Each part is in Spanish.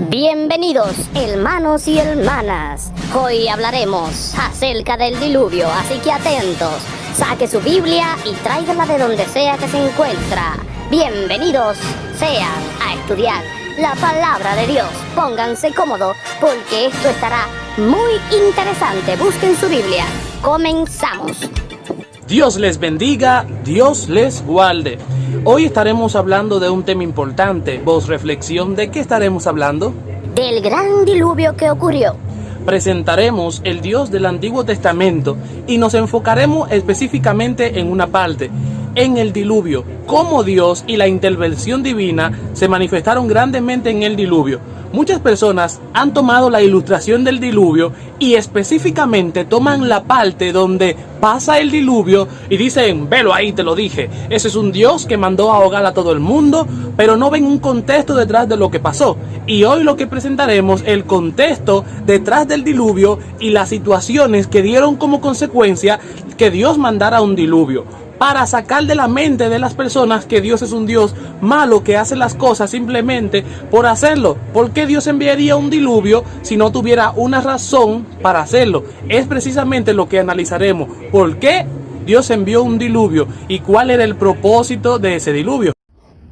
Bienvenidos, hermanos y hermanas. Hoy hablaremos acerca del diluvio, así que atentos. Saque su Biblia y tráigala de donde sea que se encuentra. Bienvenidos sean a estudiar la palabra de Dios. Pónganse cómodos porque esto estará muy interesante. Busquen su Biblia. Comenzamos. Dios les bendiga, Dios les guarde. Hoy estaremos hablando de un tema importante. Voz reflexión, ¿de qué estaremos hablando? Del gran diluvio que ocurrió. Presentaremos el Dios del Antiguo Testamento y nos enfocaremos específicamente en una parte, en el diluvio, cómo Dios y la intervención divina se manifestaron grandemente en el diluvio. Muchas personas han tomado la ilustración del diluvio y específicamente toman la parte donde pasa el diluvio y dicen, velo ahí, te lo dije, ese es un Dios que mandó a ahogar a todo el mundo, pero no ven un contexto detrás de lo que pasó. Y hoy lo que presentaremos el contexto detrás del diluvio y las situaciones que dieron como consecuencia que Dios mandara un diluvio, para sacar de la mente de las personas que Dios es un Dios malo que hace las cosas simplemente por hacerlo. ¿Por qué Dios enviaría un diluvio si no tuviera una razón para hacerlo? Es precisamente lo que analizaremos. ¿Por qué Dios envió un diluvio y cuál era el propósito de ese diluvio?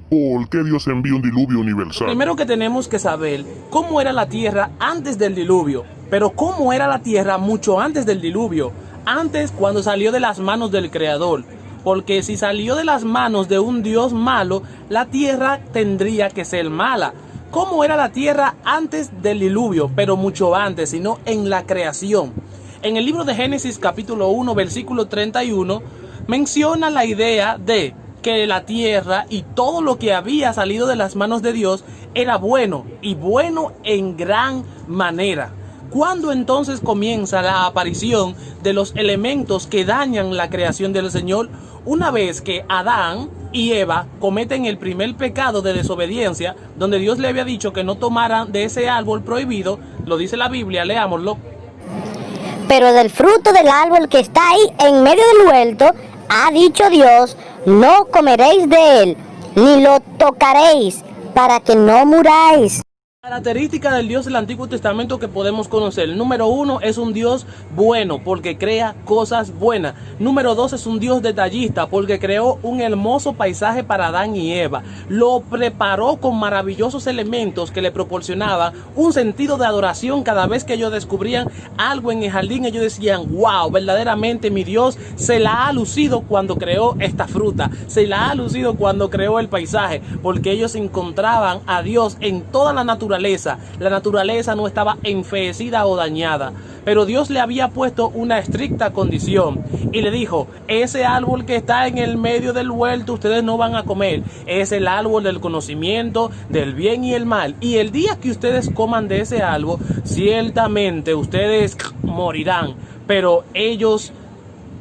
¿Por qué Dios envió un diluvio universal? Primero que tenemos que saber cómo era la tierra antes del diluvio, pero cómo era la tierra mucho antes del diluvio, antes cuando salió de las manos del Creador. Porque si salió de las manos de un Dios malo, la tierra tendría que ser mala. ¿Cómo era la tierra antes del diluvio? Pero mucho antes, sino en la creación. En el libro de Génesis capítulo 1, versículo 31, menciona la idea de que la tierra y todo lo que había salido de las manos de Dios era bueno, y bueno en gran manera. ¿Cuándo entonces comienza la aparición de los elementos que dañan la creación del Señor? Una vez que Adán y Eva cometen el primer pecado de desobediencia, donde Dios le había dicho que no tomaran de ese árbol prohibido, lo dice la Biblia, leámoslo. Pero del fruto del árbol que está ahí en medio del huerto, ha dicho Dios, no comeréis de él, ni lo tocaréis, para que no muráis. Característica del Dios del Antiguo Testamento que podemos conocer. Número 1, es un Dios bueno porque crea cosas buenas. Número 2, es un Dios detallista porque creó un hermoso paisaje para Adán y Eva. Lo preparó con maravillosos elementos que le proporcionaban un sentido de adoración. Cada vez que ellos descubrían algo en el jardín, ellos decían, wow, verdaderamente mi Dios se la ha lucido cuando creó esta fruta. Se la ha lucido cuando creó el paisaje, porque ellos encontraban a Dios en toda la naturaleza. La naturaleza no estaba enfeecida o dañada, pero Dios le había puesto una estricta condición y le dijo, ese árbol que está en el medio del huerto ustedes no van a comer, es el árbol del conocimiento del bien y el mal, y el día que ustedes coman de ese árbol ciertamente ustedes morirán. Pero ellos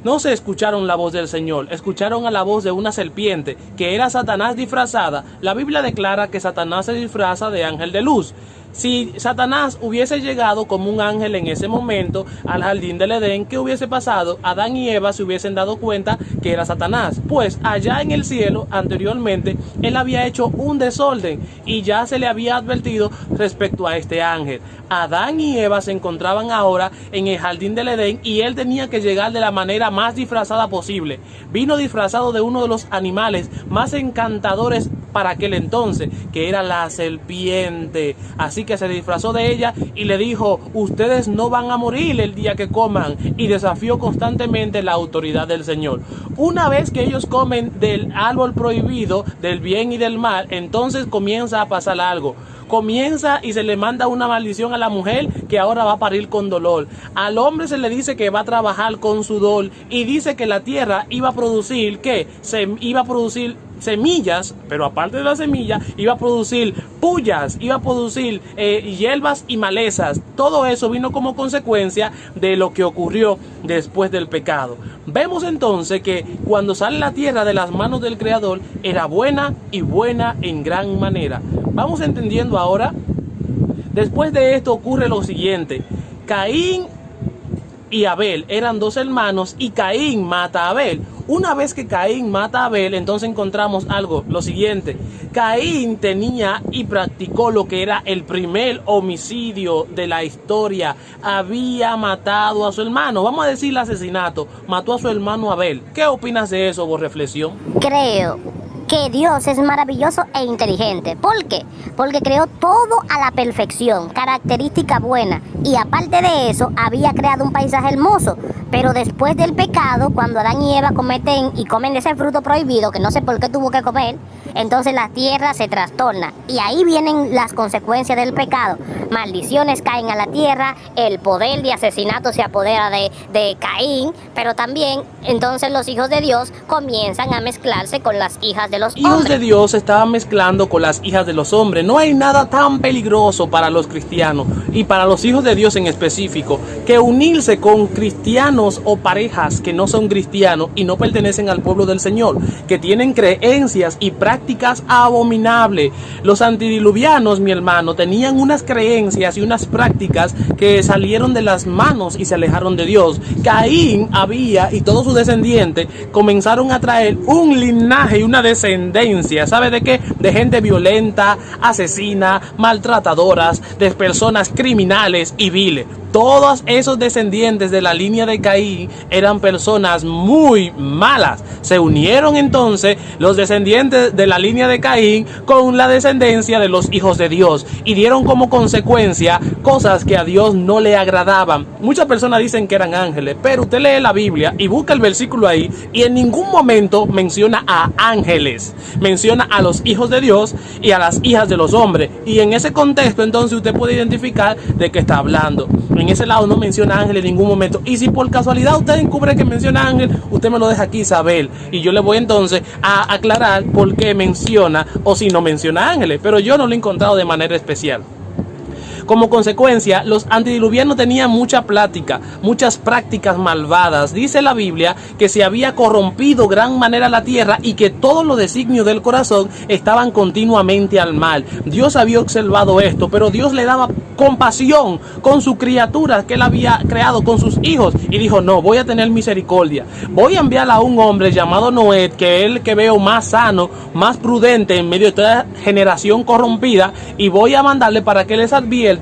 no se escucharon la voz del Señor, escucharon a la voz de una serpiente, que era Satanás disfrazada. La Biblia declara que Satanás se disfraza de ángel de luz. Si Satanás hubiese llegado como un ángel en ese momento al jardín del Edén, ¿qué hubiese pasado? Adán y Eva se hubiesen dado cuenta que era Satanás. Pues allá en el cielo, anteriormente, él había hecho un desorden y ya se le había advertido respecto a este ángel. Adán y Eva se encontraban ahora en el jardín del Edén y él tenía que llegar de la manera más disfrazada posible. Vino disfrazado de uno de los animales más encantadores para aquel entonces, que era la serpiente. Así que se disfrazó de ella y le dijo, ustedes no van a morir el día que coman, y desafió constantemente la autoridad del Señor. Una vez que ellos comen del árbol prohibido, del bien y del mal, entonces comienza a pasar algo. Comienza y se le manda una maldición a la mujer que ahora va a parir con dolor. Al hombre se le dice que va a trabajar con sudor y dice que la tierra iba a producir, ¿qué? Iba a producir semillas, pero aparte de la semilla iba a producir pullas, iba a producir hierbas y malezas. Todo eso vino como consecuencia de lo que ocurrió después del pecado. Vemos entonces que cuando sale la tierra de las manos del Creador era buena y buena en gran manera. Vamos entendiendo ahora. Después de esto ocurre lo siguiente: Caín y Abel eran dos hermanos y Caín mata a Abel. Una vez que Caín mata a Abel, entonces encontramos algo, lo siguiente: Caín tenía y practicó lo que era el primer homicidio de la historia. Había matado a su hermano, vamos a decir asesinato, mató a su hermano Abel. ¿Qué opinas de eso, por reflexión? Creo que Dios es maravilloso e inteligente. ¿Por qué? Porque creó todo a la perfección, característica buena, y aparte de eso había creado un paisaje hermoso. Pero después del pecado, cuando Adán y Eva cometen y comen de ese fruto prohibido, que no sé por qué tuvo que comer, entonces la tierra se trastorna y ahí vienen las consecuencias del pecado. Maldiciones caen a la tierra, el poder de asesinato se apodera de Caín, pero también entonces los hijos de Dios comienzan a mezclarse con las hijas de los Hijos hombres. de Dios se estaban mezclando con las hijas de los hombres. No hay nada tan peligroso para los cristianos y para los hijos de Dios en específico que unirse con cristianos o parejas que no son cristianos y no pertenecen al pueblo del Señor, que tienen creencias y prácticas abominables. Los antidiluvianos, mi hermano, tenían unas creencias y unas prácticas que salieron de las manos y se alejaron de Dios. Caín había y todos sus descendientes comenzaron a traer un linaje y una descendencia, ¿sabe de qué? De gente violenta, asesina, maltratadoras, de personas criminales y viles. Todos esos descendientes de la línea de Caín eran personas muy malas. Se unieron entonces los descendientes de la línea de Caín con la descendencia de los hijos de Dios y dieron como consecuencia cosas que a Dios no le agradaban. Muchas personas dicen que eran ángeles, pero usted lee la Biblia y busca el versículo ahí y en ningún momento menciona a ángeles. Menciona a los hijos de Dios y a las hijas de los hombres. Y en ese contexto entonces usted puede identificar de qué está hablando. En ese lado no menciona ángel en ningún momento. Y si por casualidad usted descubre que menciona ángel, usted me lo deja aquí saber. Y yo le voy entonces a aclarar por qué menciona o si no menciona ángeles. Pero yo no lo he encontrado de manera especial. Como consecuencia, los antidiluvianos tenían mucha plática, muchas prácticas malvadas. Dice la Biblia que se había corrompido gran manera la tierra y que todos los designios del corazón estaban continuamente al mal. Dios había observado esto, pero Dios le daba compasión con su criatura que él había creado, con sus hijos, y dijo: no, voy a tener misericordia. Voy a enviar a un hombre llamado Noé, que es el que veo más sano, más prudente en medio de toda generación corrompida, y voy a mandarle para que les advierta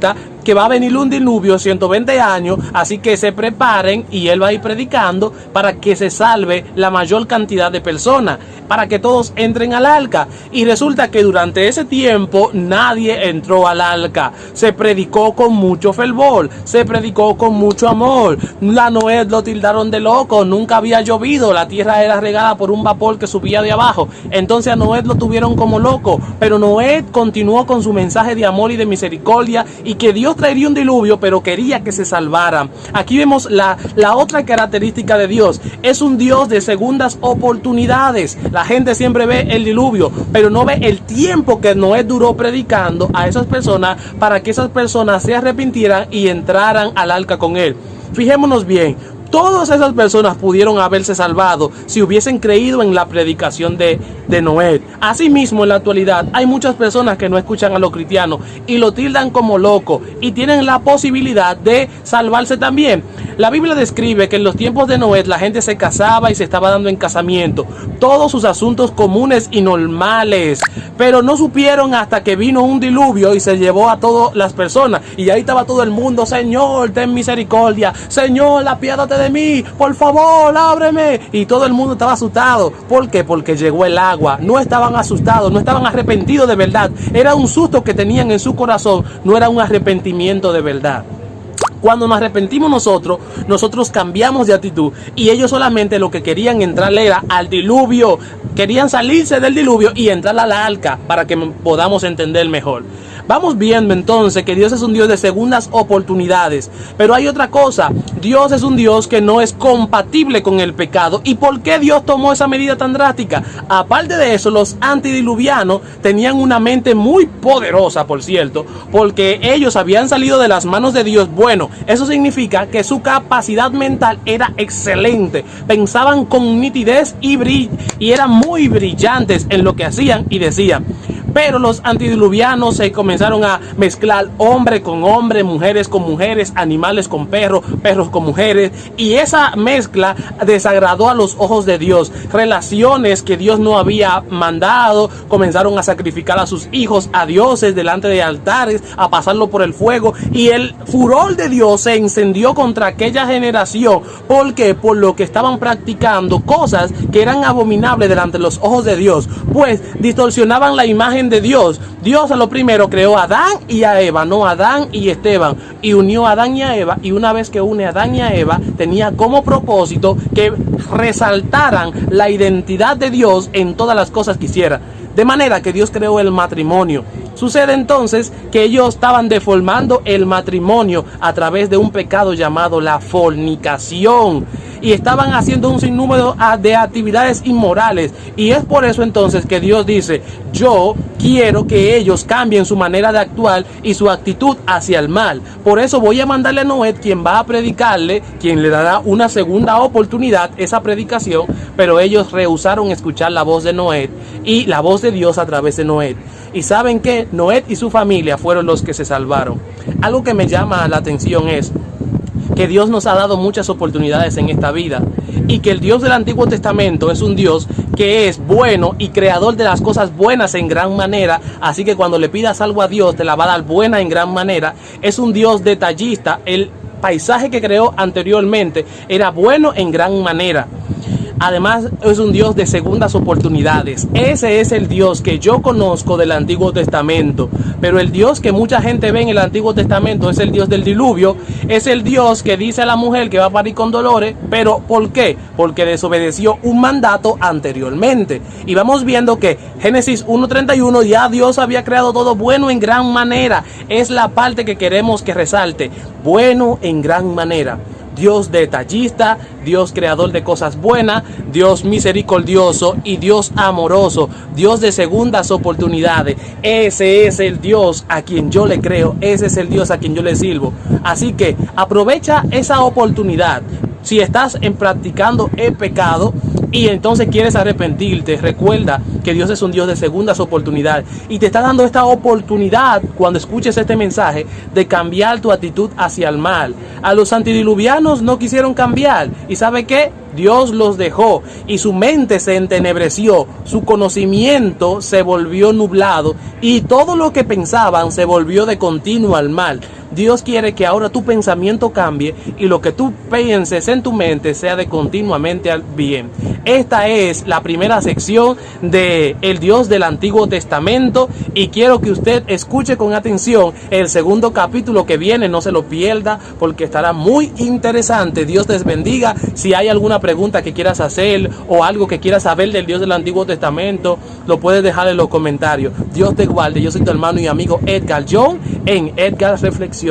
que va a venir un diluvio 120 años, así que se preparen y él va a ir predicando para que se salve la mayor cantidad de personas, para que todos entren al arca. Y resulta que durante ese tiempo nadie entró al arca. Se predicó con mucho fervor, se predicó con mucho amor. A Noé lo tildaron de loco, nunca había llovido, la tierra era regada por un vapor que subía de abajo. Entonces a Noé lo tuvieron como loco, pero Noé continuó con su mensaje de amor y de misericordia y que Dios traería un diluvio, pero quería que se salvaran. Aquí vemos la otra característica de Dios. Es un Dios de segundas oportunidades. La gente siempre ve el diluvio, pero no ve el tiempo que Noé duró predicando a esas personas para que esas personas se arrepintieran y entraran al arca con él. Fijémonos bien. Todas esas personas pudieron haberse salvado si hubiesen creído en la predicación de Noé. Asimismo, en la actualidad hay muchas personas que no escuchan a los cristianos y lo tildan como loco y tienen la posibilidad de salvarse también. La Biblia describe que en los tiempos de Noé la gente se casaba y se estaba dando en casamiento, todos sus asuntos comunes y normales, pero no supieron hasta que vino un diluvio y se llevó a todas las personas, y ahí estaba todo el mundo: Señor, ten misericordia, Señor, apiádate de mí, por favor, ábreme. Y todo el mundo estaba asustado. ¿Por qué? Porque llegó el agua. No estaban asustados, no estaban arrepentidos de verdad. Era un susto que tenían en su corazón, no era un arrepentimiento de verdad. Cuando nos arrepentimos nosotros cambiamos de actitud, y ellos solamente lo que querían entrar era al diluvio, querían salirse del diluvio y entrar al arca para que podamos entender mejor. Vamos viendo entonces que Dios es un Dios de segundas oportunidades, pero hay otra cosa: Dios es un Dios que no es compatible con el pecado. ¿Y por qué Dios tomó esa medida tan drástica? Aparte de eso, los antidiluvianos tenían una mente muy poderosa, por cierto, porque ellos habían salido de las manos de Dios. Bueno, eso significa que su capacidad mental era excelente, pensaban con nitidez y eran muy brillantes en lo que hacían y decían. Pero los antediluvianos se comenzaron a mezclar hombre con hombre, mujeres con mujeres, animales con perros, perros con mujeres, y esa mezcla desagradó a los ojos de Dios. Relaciones que Dios no había mandado, comenzaron a sacrificar a sus hijos a dioses delante de altares, a pasarlo por el fuego, y el furor de Dios se encendió contra aquella generación. ¿Por qué? Por lo que estaban practicando cosas que eran abominables delante de los ojos de Dios, pues distorsionaban la imagen de Dios. Dios a lo primero creó a Adán y a Eva, no a Adán y Esteban, y unió a Adán y a Eva, y una vez que une a Adán y a Eva, tenía como propósito que resaltaran la identidad de Dios en todas las cosas que hiciera. De manera que Dios creó el matrimonio. Sucede entonces que ellos estaban deformando el matrimonio a través de un pecado llamado la fornicación, y estaban haciendo un sinnúmero de actividades inmorales, y es por eso entonces que Dios dice: yo quiero que ellos cambien su manera de actuar y su actitud hacia el mal. Por eso voy a mandarle a Noé, quien va a predicarle, quien le dará una segunda oportunidad esa predicación, pero ellos rehusaron escuchar la voz de Noé y la voz de Dios a través de Noé. Y ¿saben qué? Noé y su familia fueron los que se salvaron. Algo que me llama la atención es que Dios nos ha dado muchas oportunidades en esta vida, y que el Dios del Antiguo Testamento es un Dios que es bueno y creador de las cosas buenas en gran manera. Así que cuando le pidas algo a Dios, te la va a dar buena en gran manera. Es un Dios detallista. El paisaje que creó anteriormente era bueno en gran manera. Además, es un Dios de segundas oportunidades. Ese es el Dios que yo conozco del Antiguo Testamento. Pero el Dios que mucha gente ve en el Antiguo Testamento es el Dios del diluvio. Es el Dios que dice a la mujer que va a parir con dolores. ¿Pero por qué? Porque desobedeció un mandato anteriormente. Y vamos viendo que Génesis 1:31, ya Dios había creado todo bueno en gran manera. Es la parte que queremos que resalte. Bueno en gran manera. Dios detallista, Dios creador de cosas buenas, Dios misericordioso y Dios amoroso, Dios de segundas oportunidades. Ese es el Dios a quien yo le creo, ese es el Dios a quien yo le sirvo. Así que aprovecha esa oportunidad. Si estás practicando el pecado y entonces quieres arrepentirte, recuerda que Dios es un Dios de segundas oportunidades, y te está dando esta oportunidad cuando escuches este mensaje de cambiar tu actitud hacia el mal. A los antediluvianos no quisieron cambiar, y ¿sabe qué? Dios los dejó y su mente se entenebreció, su conocimiento se volvió nublado y todo lo que pensaban se volvió de continuo al mal. Dios quiere que ahora tu pensamiento cambie y lo que tú pienses en tu mente sea de continuamente al bien. Esta es la primera sección de El Dios del Antiguo Testamento, y quiero que usted escuche con atención el segundo capítulo que viene. No se lo pierda porque estará muy interesante. Dios les bendiga. Si hay alguna pregunta que quieras hacer o algo que quieras saber del Dios del Antiguo Testamento, lo puedes dejar en los comentarios. Dios te guarde. Yo soy tu hermano y amigo Edgar John en Edgar Reflexiones.